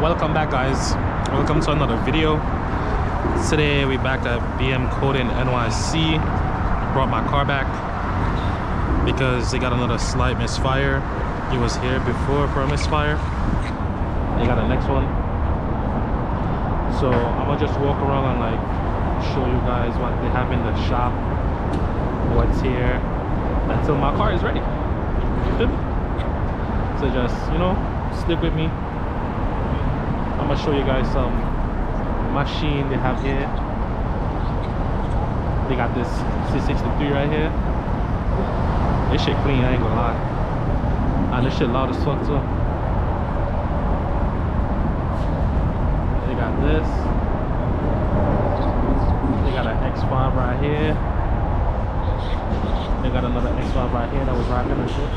Welcome back, guys. Welcome to another video. Today we back at BMCODINGNYC. Brought my car back because they got another slight misfire. He was here before for a misfire. They got the next one. So I'm gonna just walk around and like show you guys what they have in the shop, what's here, until my car is ready. You feel me? So just, you know, stick with me. I'm gonna show you guys some machine they have here. They got this C63 right here. This shit clean, I ain't gonna lie. And this shit loud as fuck too. They got this. They got an X5 right here. They got another X5 right here that was rocking and shit.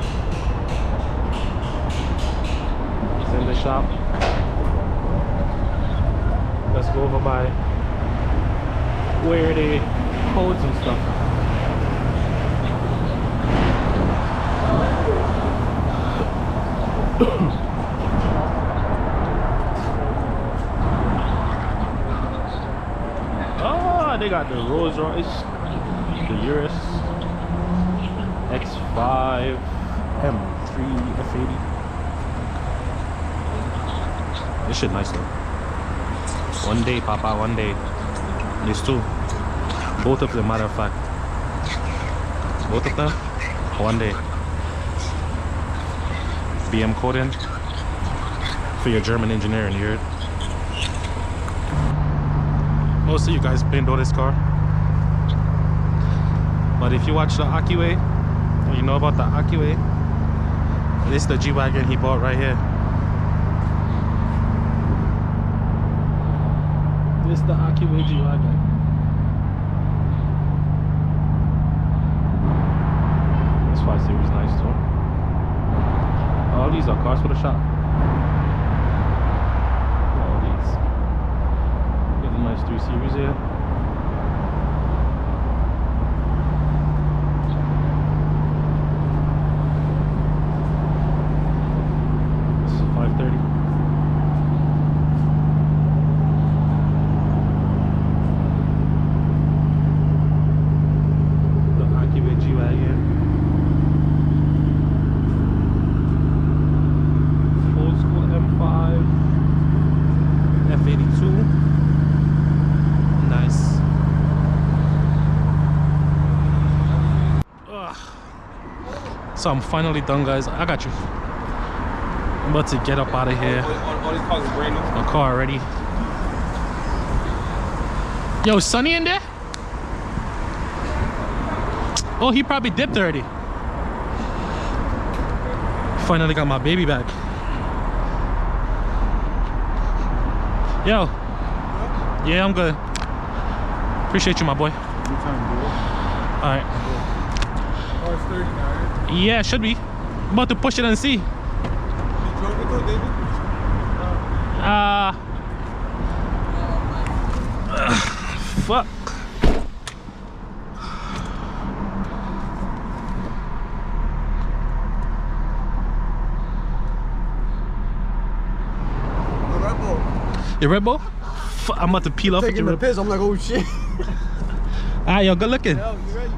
It's in the shop. Let's go over by where the codes and stuff. Oh, they got the Rolls Royce, the Urus X5 M3 F80. This shit nice though. One day, Papa, one day. These two. Both of them, matter of fact. Both of them, one day. BMCODING for your German engineering, you heard? Most of you guys been know this car. But if you watch the Ockie way, you know about the Ockie way, this is the G-Wagon he bought right here. This is the ockie G-Wagon. This 5 Series nice too. All these are cars for the shop. All these. Get the nice 3 Series here. This is a 530. G-Wagon. Old school M5 F82. Nice. Ugh. So I'm finally done, guys. I got you. I'm about to get up out of here. All these cars are brand new. My car already. Yo, Sonny in there? Oh, he probably dipped already. Finally got my baby back. Yo. Yeah, I'm good. Appreciate you, my boy. Alright. Oh, it's 30 now, right? Yeah, should be. I'm about to push it and see. You drove it though, David? Fuck. Your Red Bull? I'm about to peel off with your Red Bull. I'm like, oh shit. Alright, yo, good looking. Yo, you ready?